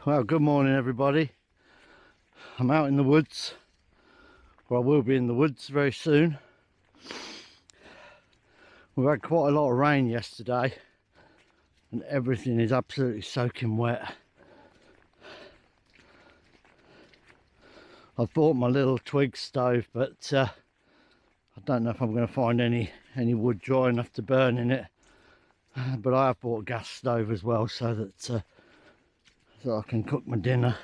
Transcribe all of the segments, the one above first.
Well, good morning everybody. I'm out in the woods, or I will be in the woods very soon. We've had quite a lot of rain yesterday and everything is absolutely soaking wet. I've bought my little twig stove, but I don't know if I'm going to find any wood dry enough to burn in it. But I have bought a gas stove as well, so that I can cook my dinner.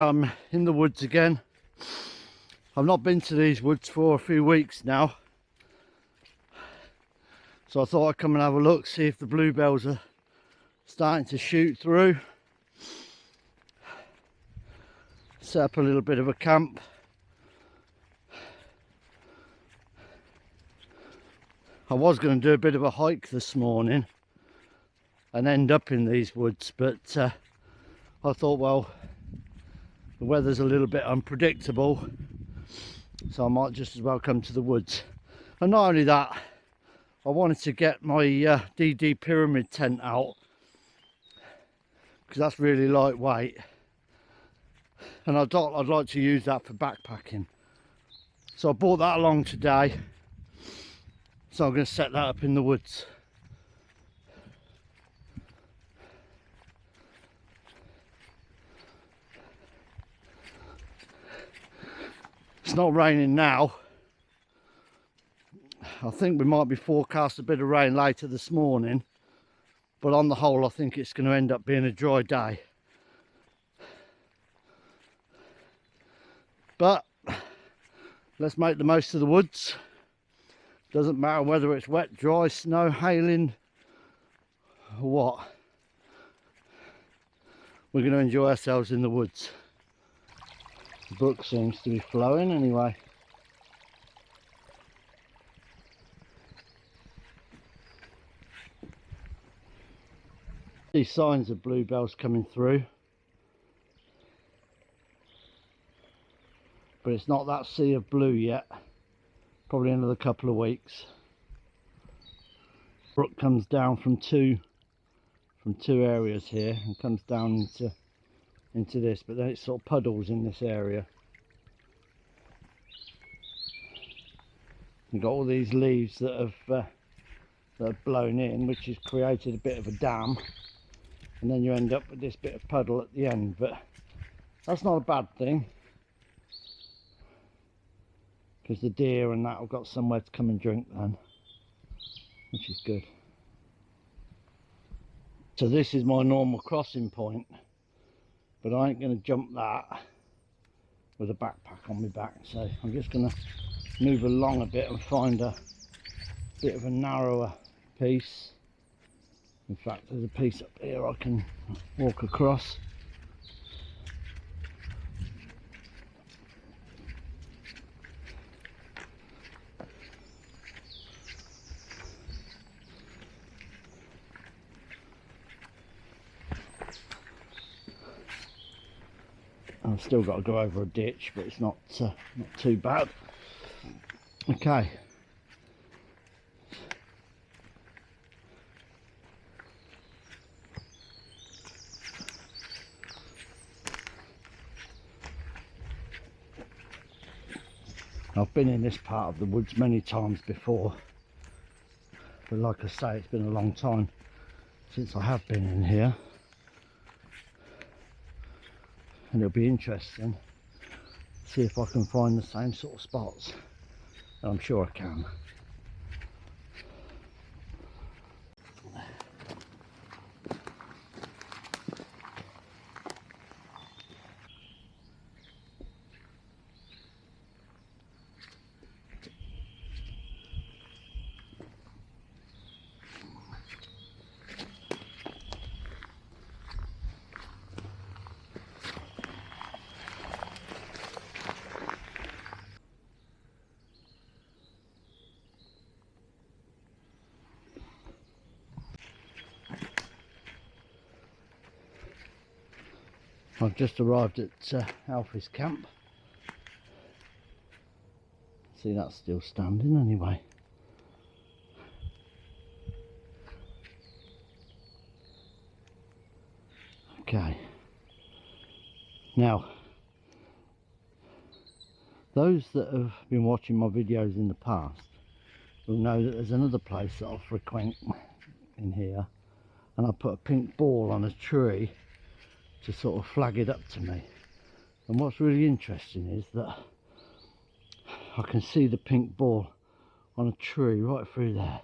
I'm in the woods again. I've not been to these woods for a few weeks now, so I thought I'd come and have a look, see if the bluebells are starting to shoot through. Set up a little bit of a camp. I was going to do a bit of a hike this morning and end up in these woods, but I thought, well, the weather's a little bit unpredictable, so I might just as well come to the woods. And not only that, I wanted to get my DD Pyramid tent out, because that's really lightweight, and I'd like to use that for backpacking. So I brought that along today, so I'm going to set that up in the woods. It's not raining now. I think we might be forecast a bit of rain later this morning, but on the whole I think it's going to end up being a dry day. But let's make the most of the woods. Doesn't matter whether it's wet, dry, snow, hailing or what. We're going to enjoy ourselves in the woods. The brook seems to be flowing anyway. These signs of bluebells coming through, but it's not that sea of blue yet. Probably another couple of weeks. Brook comes down from two areas here and comes down into this, but then it sort of puddles in this area. You've got all these leaves that have blown in, which has created a bit of a dam, and then you end up with this bit of puddle at the end. But that's not a bad thing, because the deer and that have got somewhere to come and drink then, which is good. So this is my normal crossing point, but I ain't going to jump that with a backpack on my back, so I'm just going to move along a bit and find a bit of a narrower piece. In fact, there's a piece up here I can walk across. I've still got to go over a ditch, but it's not too bad. Okay. I've been in this part of the woods many times before, but like I say, it's been a long time since I have been in here. And it'll be interesting to see if I can find the same sort of spots. And I'm sure I can. I've just arrived at Alfie's camp. See, that's still standing anyway. Okay. Now, those that have been watching my videos in the past will know that there's another place that I frequent in here, and I put a pink ball on a tree to sort of flag it up to me. And what's really interesting is that I can see the pink ball on a tree right through there,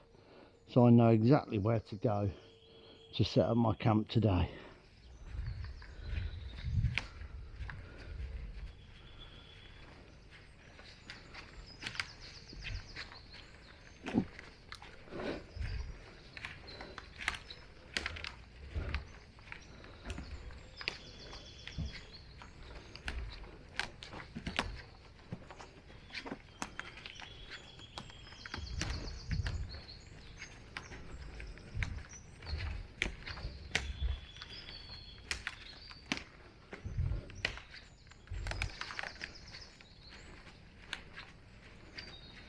so I know exactly where to go to set up my camp today.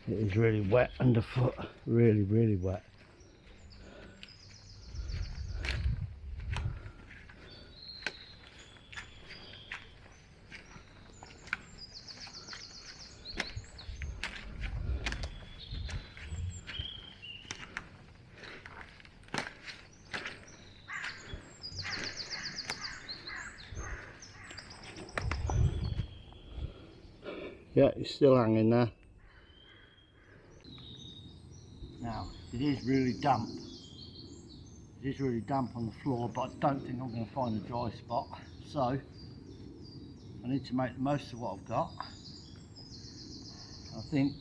It is really wet underfoot, really wet. Yeah, it's still hanging there. Now, it is really damp. It is really damp on the floor, but I don't think I'm going to find a dry spot. So, I need to make the most of what I've got. I think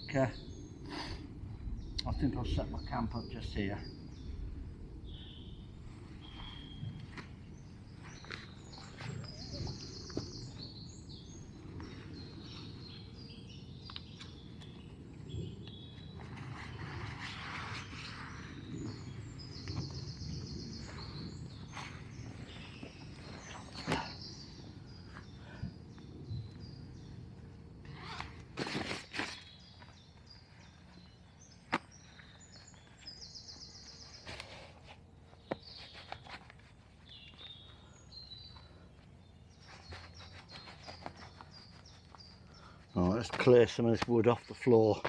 I'll set my camp up just here. Alright, let's clear some of this wood off the floor.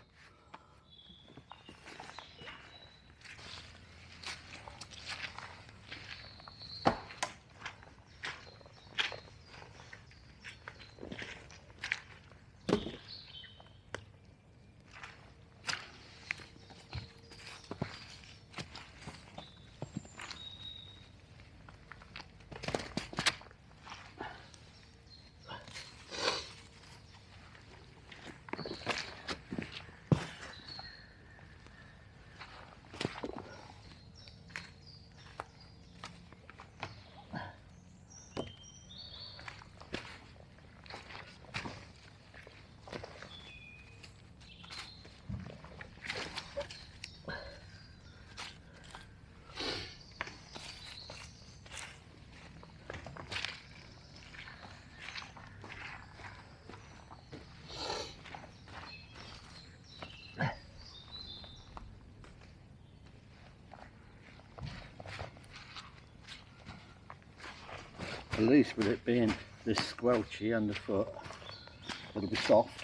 At least with it being this squelchy underfoot, it'll be soft.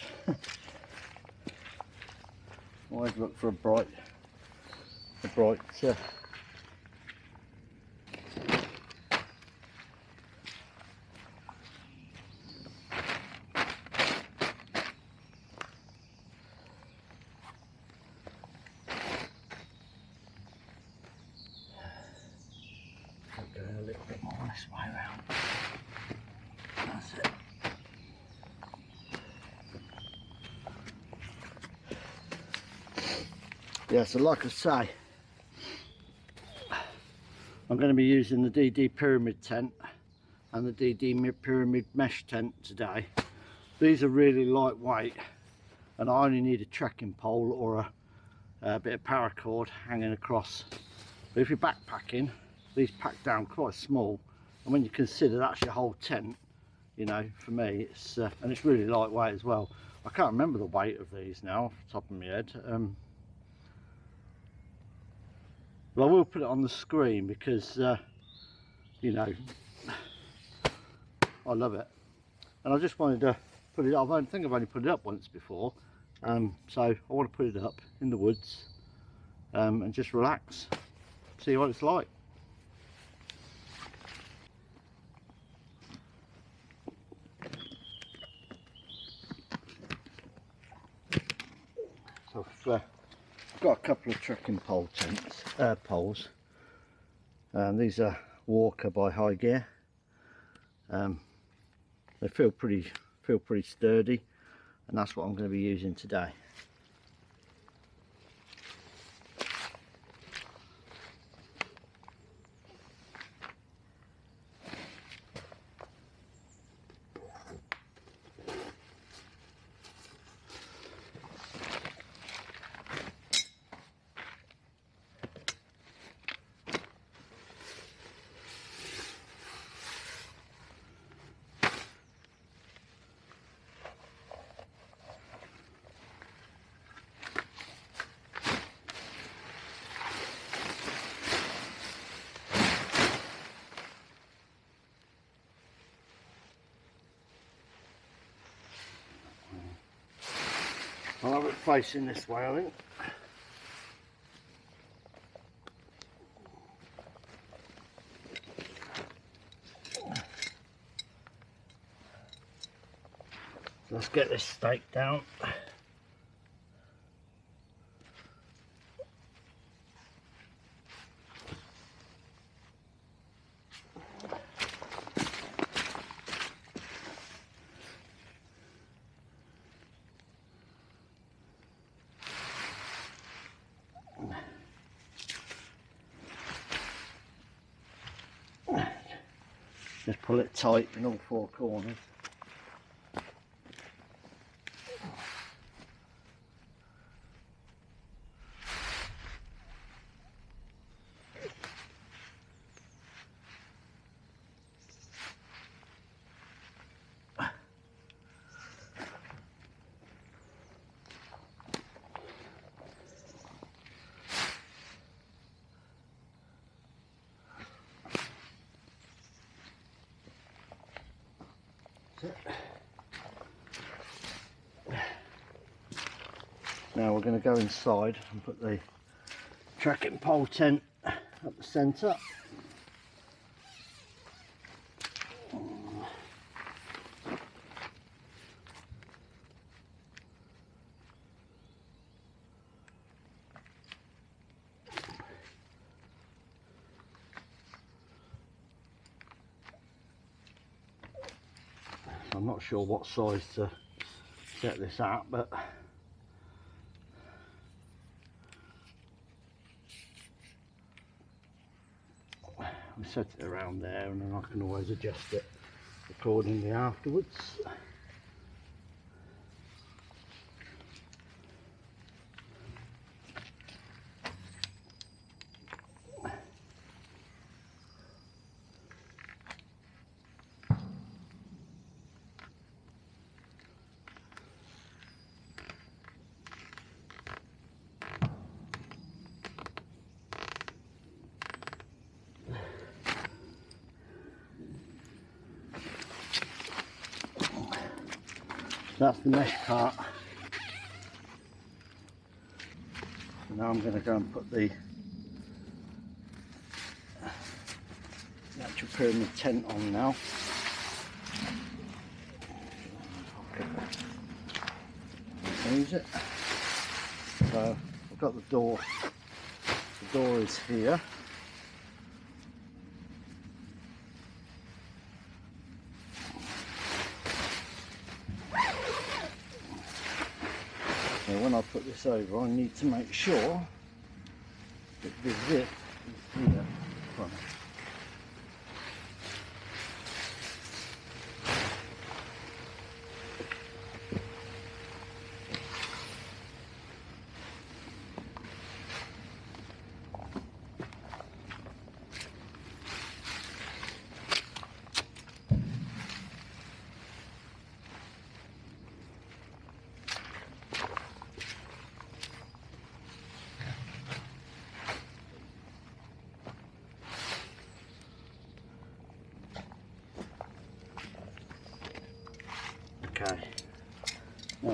Always look for a bright go a little bit more this way around. That's it. Yeah, so like I say, I'm going to be using the DD Pyramid tent and the DD Pyramid mesh tent today. These are really lightweight, and I only need a trekking pole or a bit of paracord hanging across. But if you're backpacking, these pack down quite small, and when you consider that's your whole tent, you know, for me it's and it's really lightweight as well. I can't remember the weight of these now off the top of my head, but I will put it on the screen because you know, I love it, and I just wanted to put it up. I think I've only put it up once before, so I want to put it up in the woods and just relax, see what it's like. So I've got a couple of trekking pole tents, poles. These are Walker by High Gear. They feel pretty sturdy, and that's what I'm going to be using today. I'll have it facing this way, I think. Let's get this stake down. Just pull it tight in all four corners. Now we're going to go inside and put the trekking pole tent at the centre. I'm not sure what size to set this at, but we set it around there, and then I can always adjust it accordingly afterwards. That's the mesh part. So now I'm going to go and put the actual pyramid tent on now. Use it. So I've got the door. The door is here. So when I put this over, I need to make sure that the zip is here. Front.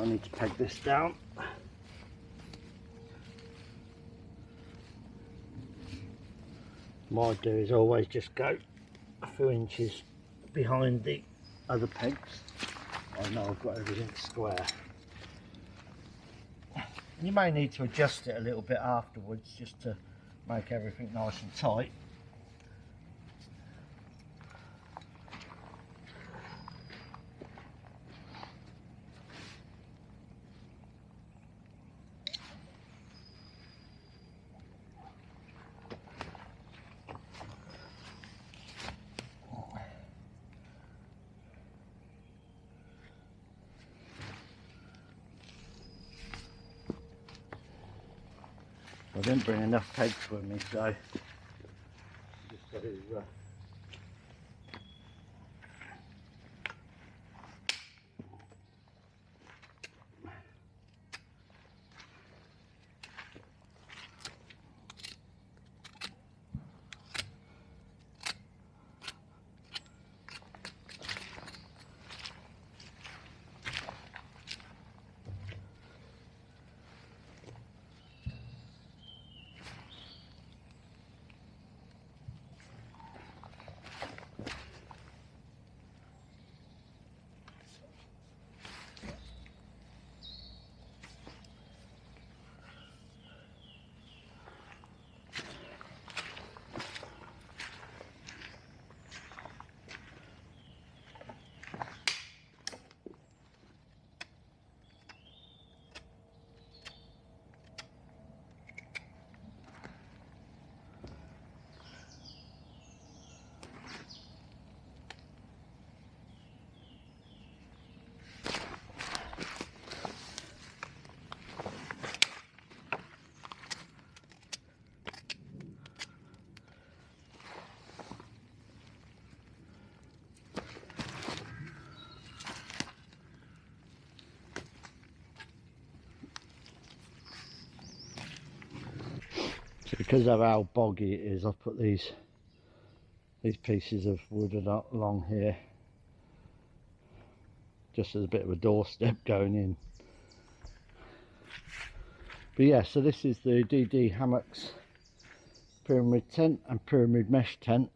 I need to peg this down. What I do is always just go a few inches behind the other pegs. I know I've got everything square. You may need to adjust it a little bit afterwards just to make everything nice and tight. I didn't bring enough pegs with me, so just got to So because of how boggy it is, I've put these pieces of wood along here just as a bit of a doorstep going in. But yeah, so this is the DD Hammocks Pyramid tent and Pyramid mesh tent.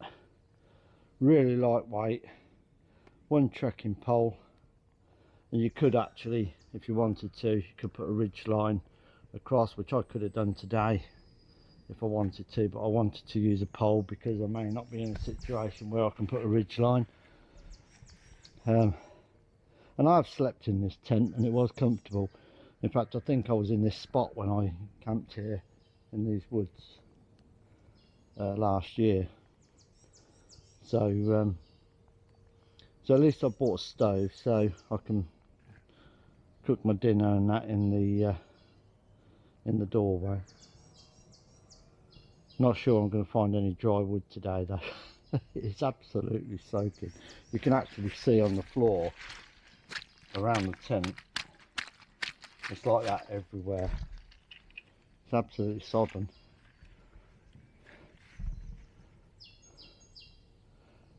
Really lightweight, one trekking pole, and you could actually, if you wanted to, you could put a ridge line across, which I could have done today if I wanted to, but I wanted to use a pole because I may not be in a situation where I can put a ridge line. And I've slept in this tent and it was comfortable. In fact, I think I was in this spot when I camped here in these woods last year. So so at least I bought a stove so I can cook my dinner and that in the doorway. Not sure I'm going to find any dry wood today though. It's absolutely soaking. You can actually see on the floor around the tent, it's like that everywhere. It's absolutely sodden.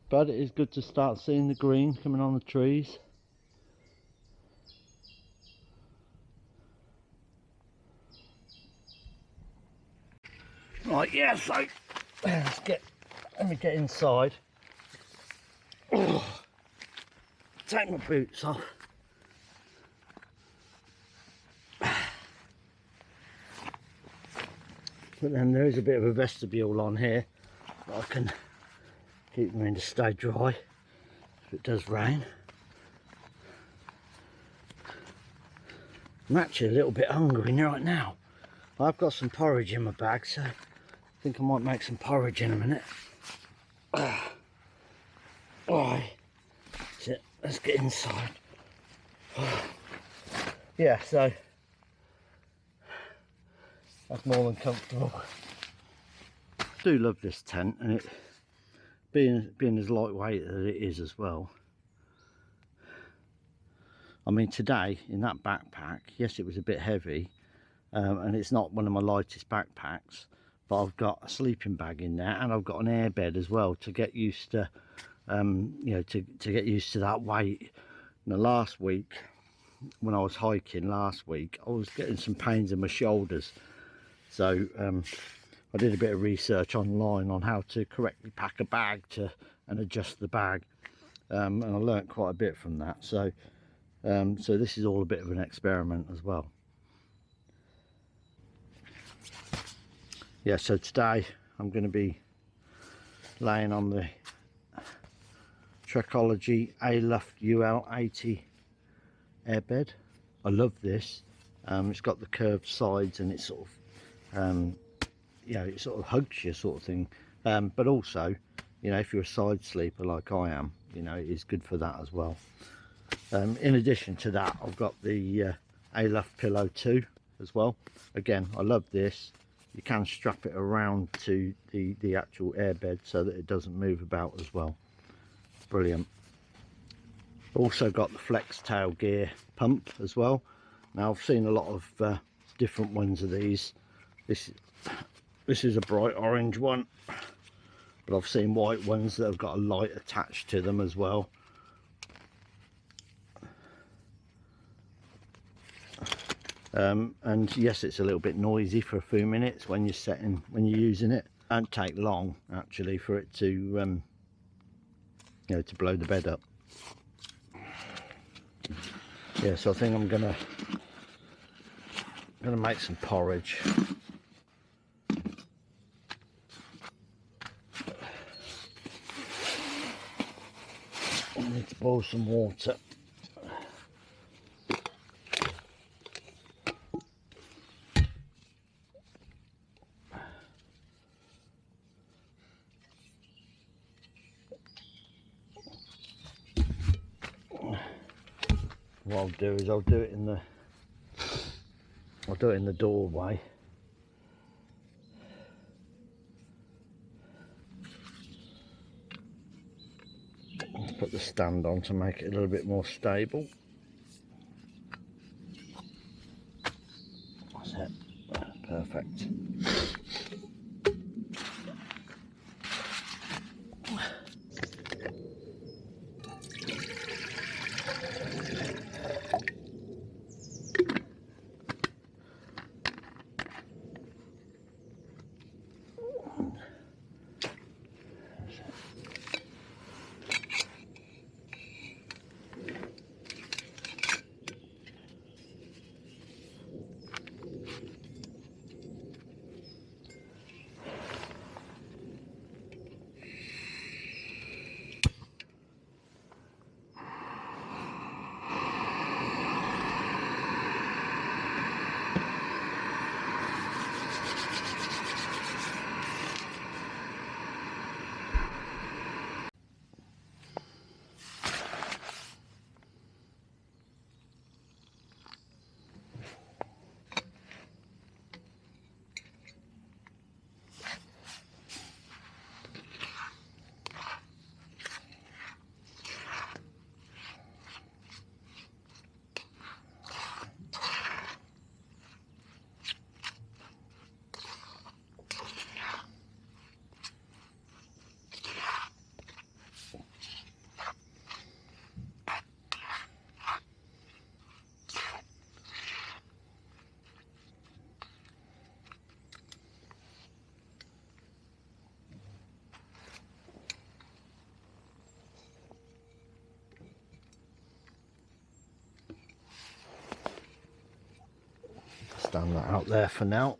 But it is good to start seeing the green coming on the trees. Right, yeah, so let me get inside. Oh, take my boots off. But then there is a bit of a vestibule on here that I can keep them in to stay dry if it does rain. I'm actually a little bit hungry right now. I've got some porridge in my bag, so I think I might make some porridge in a minute. Alright, so let's get inside. Yeah, so that's more than comfortable. I do love this tent, and it being as lightweight as it is as well. I mean, today in that backpack, yes, it was a bit heavy, and it's not one of my lightest backpacks, but I've got a sleeping bag in there and I've got an air bed as well to get used to, you know, to get used to that weight. And the last week when I was hiking last week, I was getting some pains in my shoulders. So I did a bit of research online on how to correctly pack a bag and adjust the bag, and I learnt quite a bit from that. So so this is all a bit of an experiment as well. Yeah, so today I'm going to be laying on the Trekology A-Luft UL80 airbed. I love this. It's got the curved sides and it's sort of you know, it sort of hugs you sort of thing, but also, you know, if you're a side sleeper like I am, you know, it is good for that as well. In addition to that, I've got the A-Luft Pillow 2 as well. Again, I love this. You can strap it around to the actual airbed so that it doesn't move about as well. Brilliant. Also got the flextail gear pump as well. Now I've seen a lot of different ones of these. This is a bright orange one, but I've seen white ones that have got a light attached to them as well. And yes, it's a little bit noisy for a few minutes when you're using it. It don't take long actually for it to you know, to blow the bed up. Yeah, so I think I'm gonna make some porridge. I need to boil some water. What I'll do is I'll do it in the doorway. Let's put the stand on to make it a little bit more stable. That's it. Perfect. Stand that out there for now.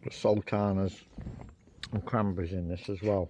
Got sultanas and cranberries in this as well.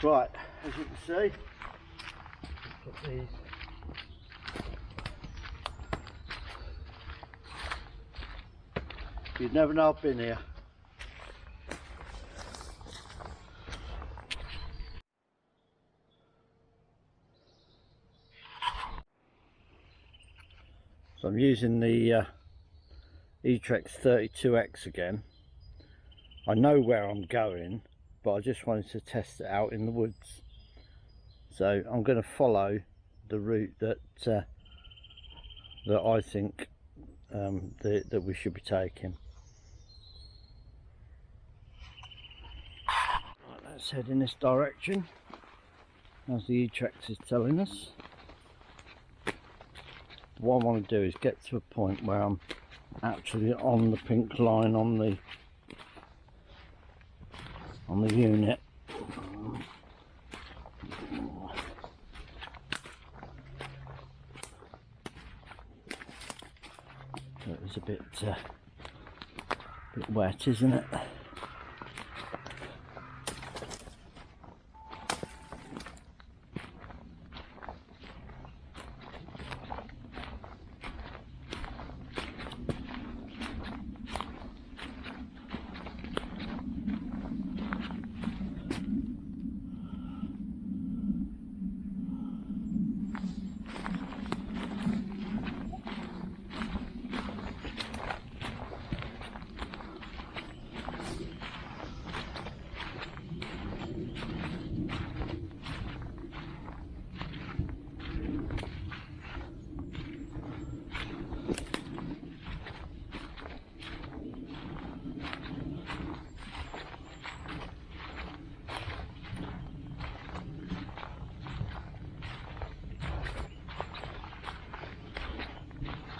Right, as you can see, put these you'd never know I've been here. So I'm using the etrex 32X again. I know where I'm going, but I just wanted to test it out in the woods. So I'm going to follow the route that I think that we should be taking. Right, let's head in this direction, as the etrex is telling us. What I want to do is get to a point where I'm actually on the pink line on the unit. It was a bit wet, isn't it?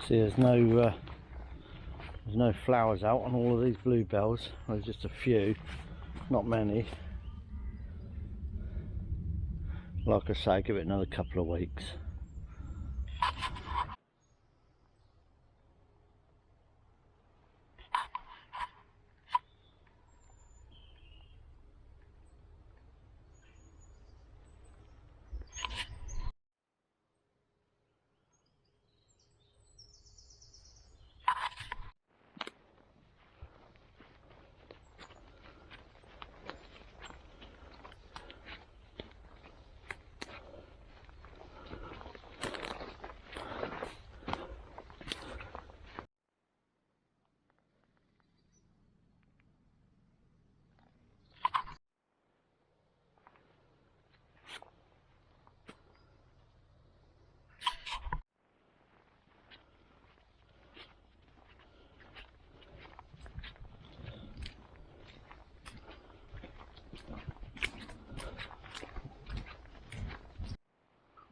See, there's no flowers out on all of these bluebells. There's just a few, not many. Like I say, give it another couple of weeks.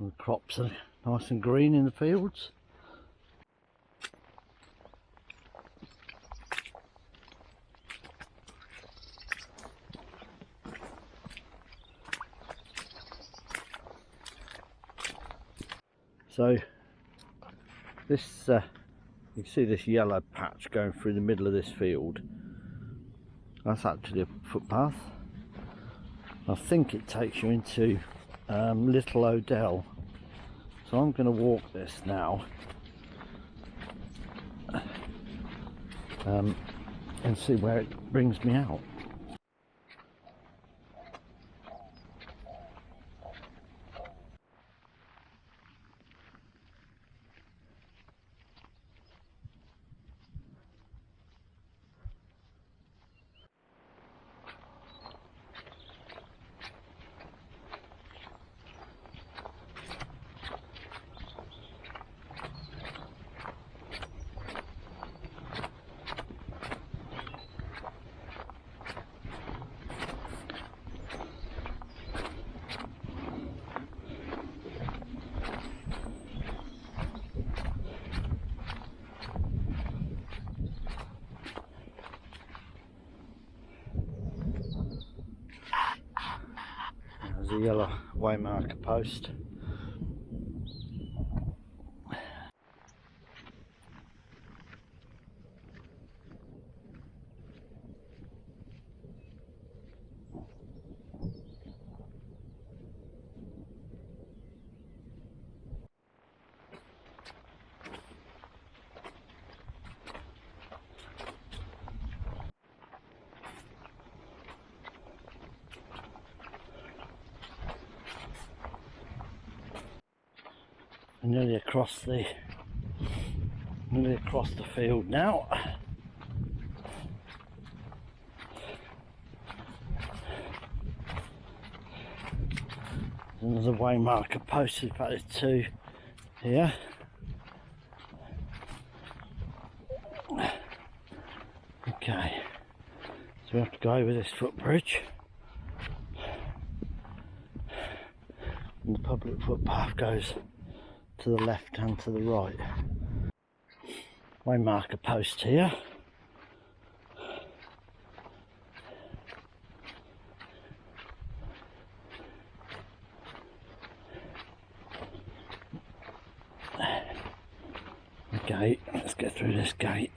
The crops are nice and green in the fields. So this you can see this yellow patch going through the middle of this field. That's actually a footpath. I think it takes you into Little Odell. So I'm going to walk this now and see where it brings me out. There's a yellow waymarker post. Nearly across the field now. There's another way marker posted, but there's two here. Okay, so we have to go over this footbridge. And the public footpath goes to the left and to the right. Way marker post here. The gate, let's get through this gate.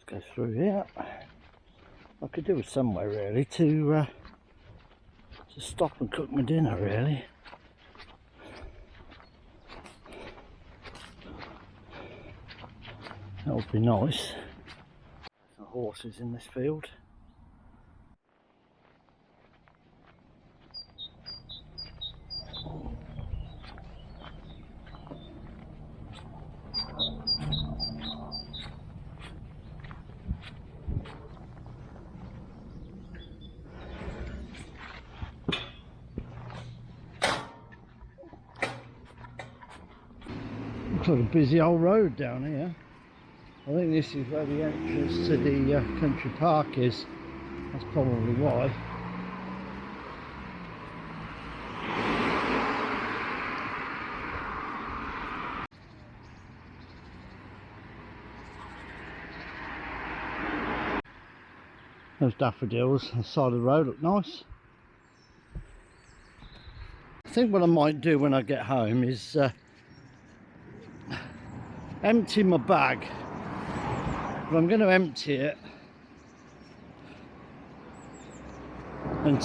Go through here. I could do with somewhere really to stop and cook my dinner really. That would be nice. The horses in this field. Looks like a busy old road down here. I think this is where the entrance to the country park is. That's probably why. Those daffodils on the side of the road look nice. I think what I might do when I get home is empty my bag. But I'm going to empty it and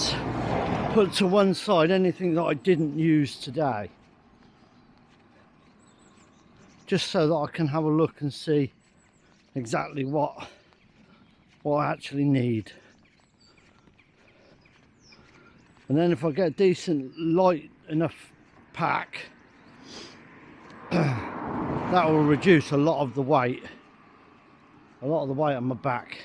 put to one side anything that I didn't use today, just so that I can have a look and see exactly what I actually need. And then if I get a decent light enough pack, that will reduce a lot of the weight on my back.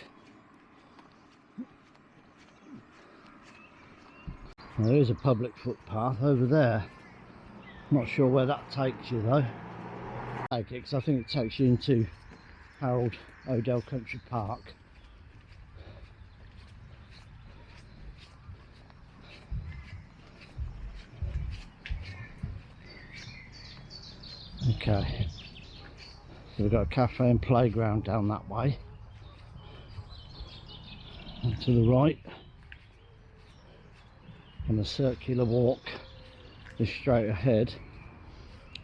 Well, there is a public footpath over there. Not sure where that takes you though. Because I think it takes you into Harrold Odell Country Park. Okay, so we've got a cafe and playground down that way, and to the right, and the circular walk is straight ahead,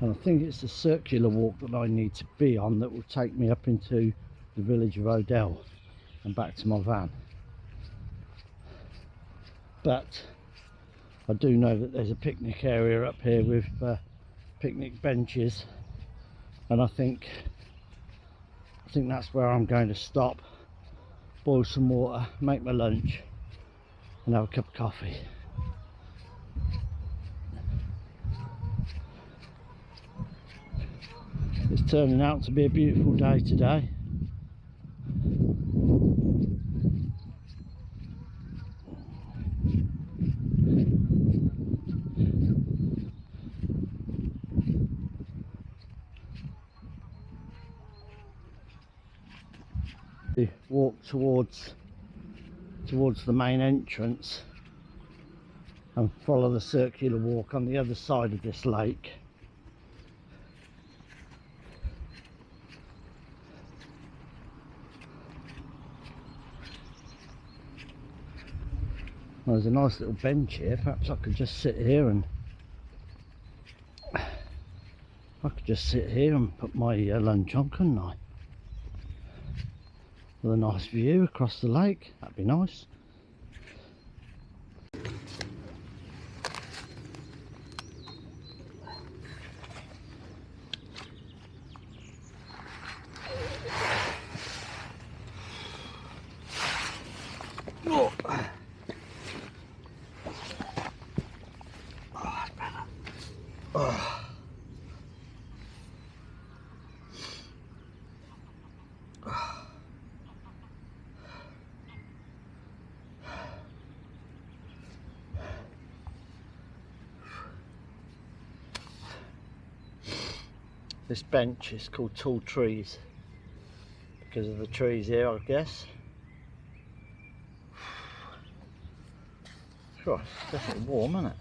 and I think it's the circular walk that I need to be on that will take me up into the village of Odell and back to my van. But I do know that there's a picnic area up here with picnic benches, and I think that's where I'm going to stop, boil some water, make my lunch and have a cup of coffee. It's turning out to be a beautiful day today. Walk towards the main entrance and follow the circular walk on the other side of this lake. Well, there's a nice little bench here. Perhaps I could just sit here and put my lunch on, couldn't I? With a nice view across the lake, that'd be nice. Oh. Oh, that's better. Oh. This bench is called Tall Trees because of the trees here, I guess. Gosh, it's definitely warm, isn't it?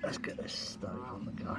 Let's get this stove on the go.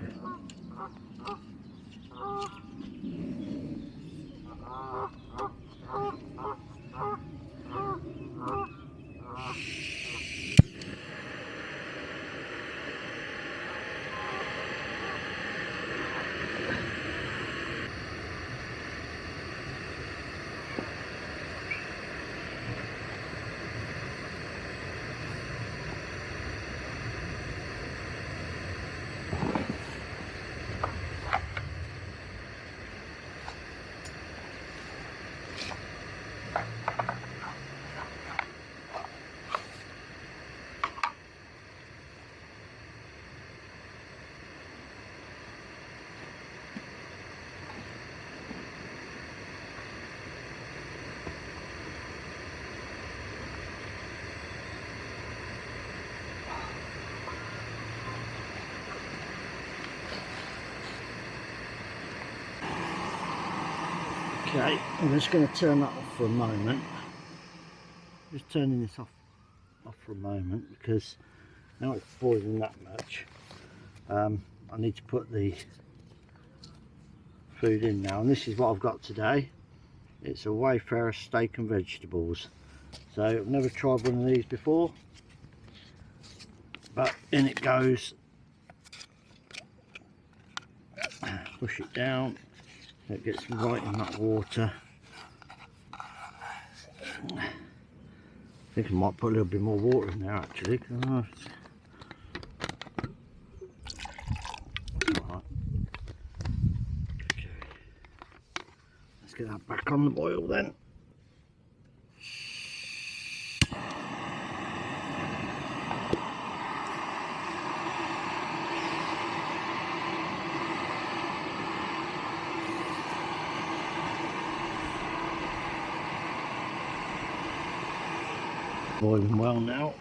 Okay, I'm just going to turn that off for a moment. Just turning this off for a moment because now it's boiling that much. I need to put the food in now, and this is what I've got today. It's a Wayfarer steak and vegetables. So I've never tried one of these before, but in it goes. Push it down. It gets right in that water. I think I might put a little bit more water in there actually. Right. Okay. Let's get that back on the boil then. Boiling well now.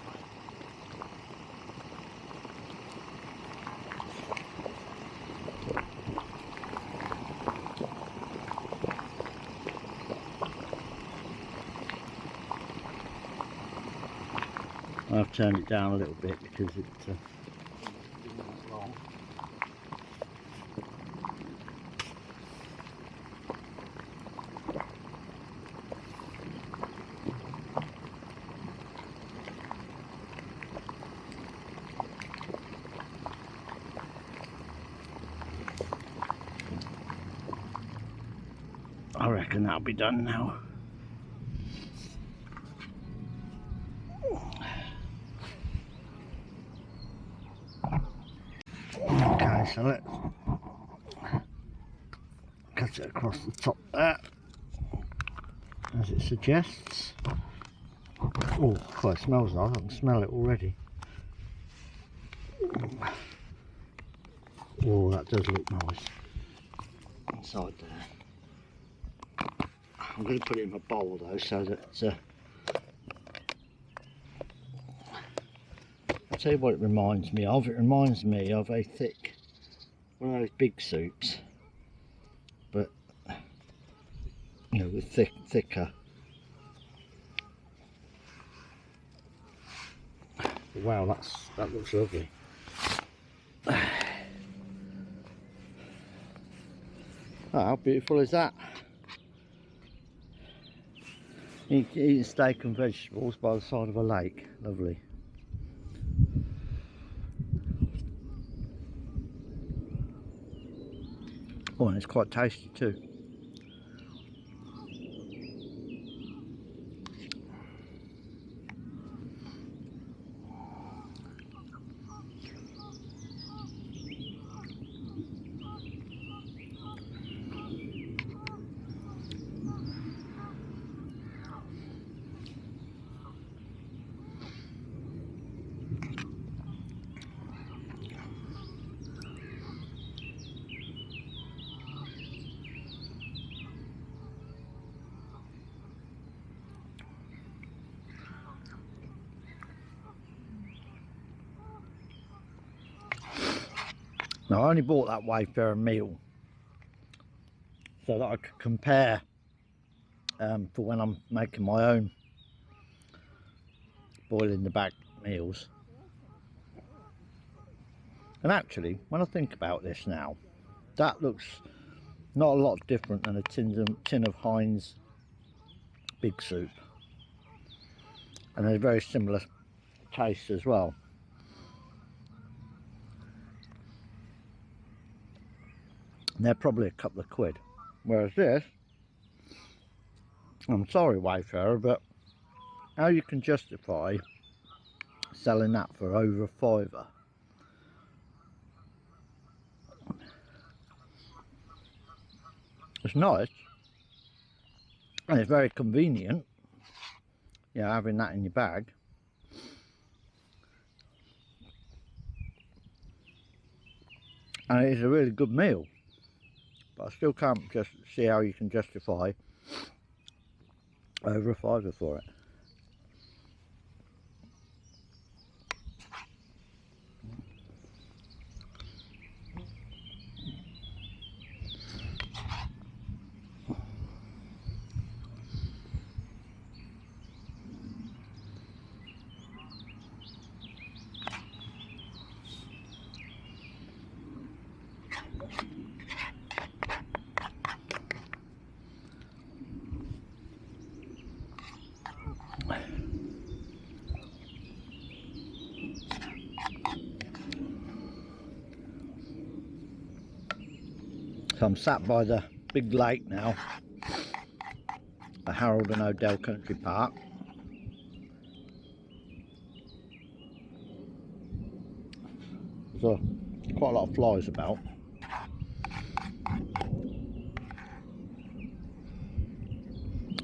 I've turned it down a little bit because it's been that long. I reckon that'll be done now. Okay, so let's cut it across the top there, as it suggests. Oh, quite smells nice. I can smell it already. Oh, that does look nice inside there. I'm going to put it in my bowl though, so that I'll tell you what it reminds me of. It reminds me of a thick, one of those big soups, but you know, with thicker. Wow, that looks lovely. Oh, how beautiful is that? Eating steak and vegetables by the side of a lake. Lovely. Oh, and it's quite tasty too. Now I only bought that Wayfarer meal so that I could compare for when I'm making my own boiling the bag meals. And actually, when I think about this now, that looks not a lot different than a tin of Heinz big soup, and they're very similar taste as well. And they're probably a couple of quid, whereas this, I'm sorry Wayfarer, but how you can justify selling that for over a £5? It's nice and it's very convenient, you know, having that in your bag. And it is a really good meal, but I still can't just see how you can justify over a £5 for it. So I'm sat by the big lake now, Harrold and Odell Country Park. So quite a lot of flies about.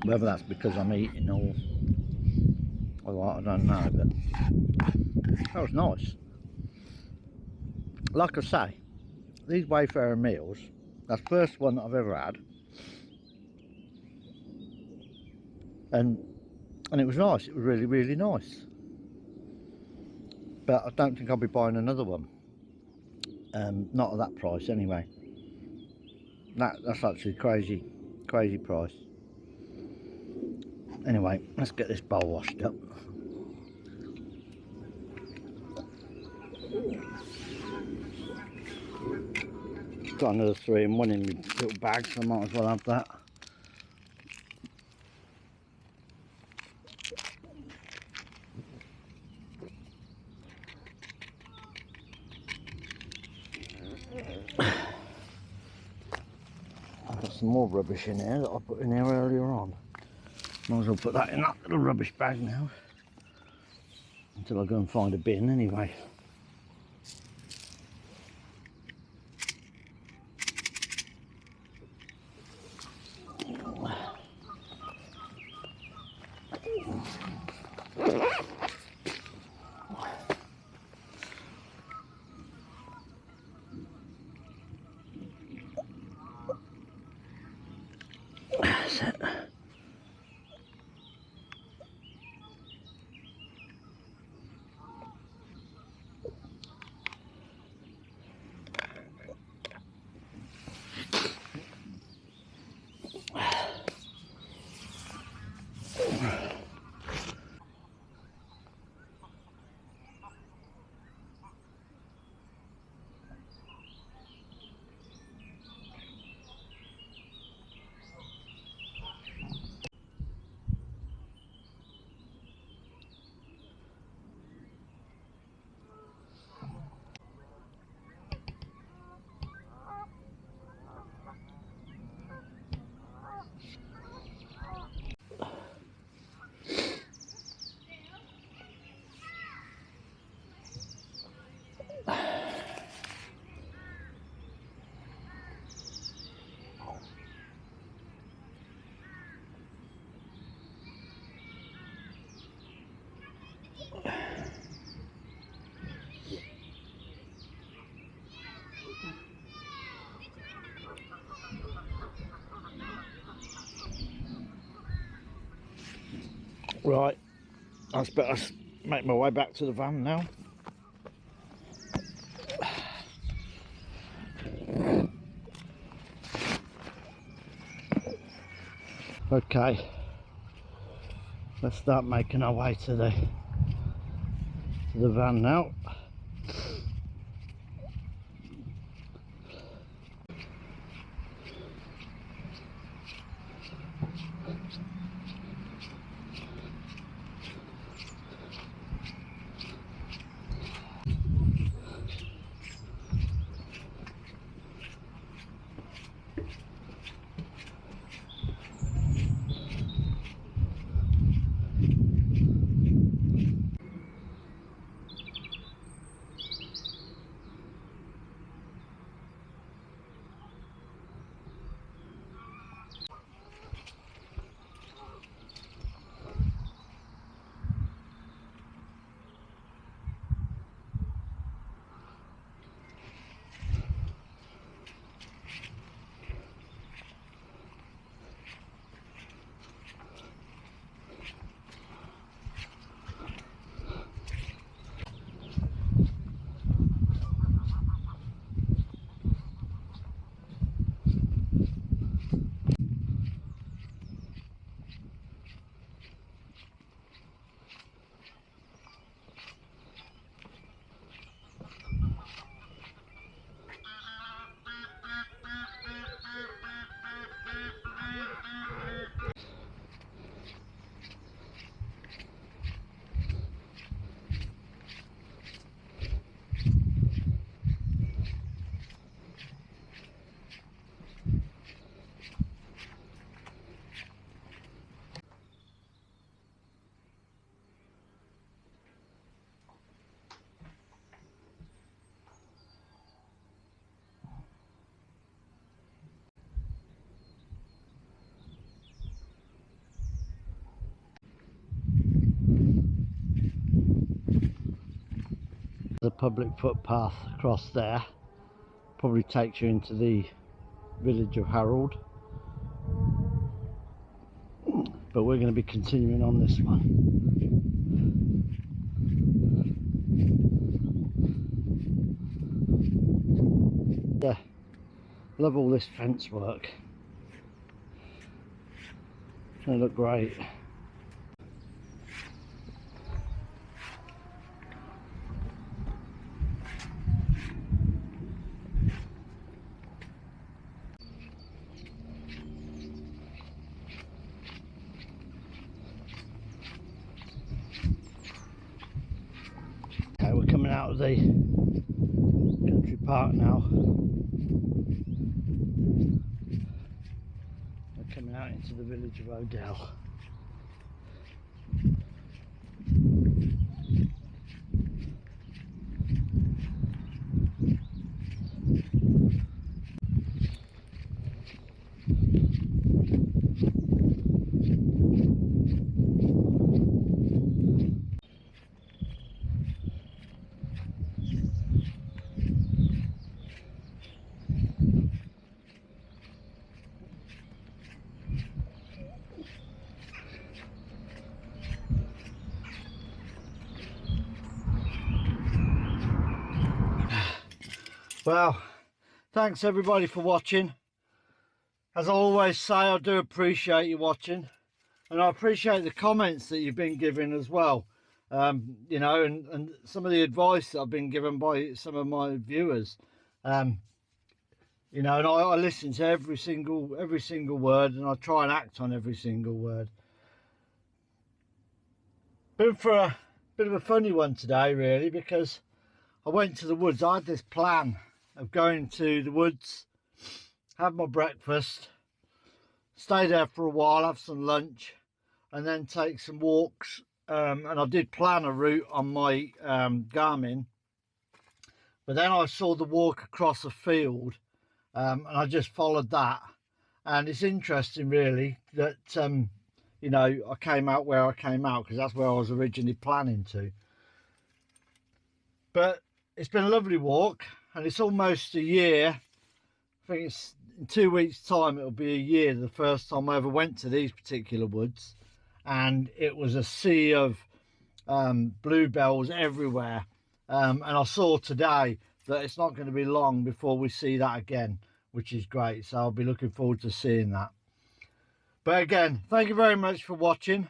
Whether that's because I'm eating or what, I don't know, but that was nice. Like I say, these Wayfarer meals, that's the first one that I've ever had, and it was nice. It was really, really nice. But I don't think I'll be buying another one. Not at that price anyway. That's actually crazy price. Anyway, let's get this bowl washed up. Got another 3-in-1 in my little bag, so I might as well have that. I've got some more rubbish in here that I put in here earlier on. Might as well put that in that little rubbish bag now, until I go and find a bin anyway. That's it. Right, I better make my way back to the van now. Okay, let's start making our way to the van now. The public footpath across there probably takes you into the village of Harrold, but we're going to be continuing on this one. Yeah, love all this fence work. They look great. Okay, we're coming out of the country park now. We're coming out into the village of Odell. Well, thanks everybody for watching. As I always say, I do appreciate you watching, and I appreciate the comments that you've been giving as well. You know, and some of the advice that I've been given by some of my viewers. You know, and I listen to every single word, and I try and act on every single word. Been for a bit of a funny one today, really, because I went to the woods. I had this plan of going to the woods, have my breakfast, stay there for a while, have some lunch, and then take some walks. And I did plan a route on my Garmin, but then I saw the walk across a field, and I just followed that. And it's interesting, really, that you know, I came out where I came out, because that's where I was originally planning to. But it's been a lovely walk, and it's almost a year. I think it's in 2 weeks' time it'll be a year, the first time I ever went to these particular woods, and it was a sea of bluebells everywhere. And I saw today that it's not going to be long before we see that again, which is great. So I'll be looking forward to seeing that. But again, thank you very much for watching.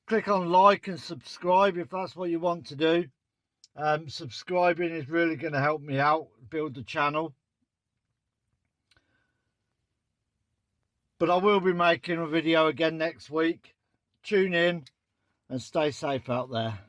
Click on like and subscribe if that's what you want to do. Subscribing is really going to help me out, build the channel. But I will be making a video again next week. Tune in and stay safe out there.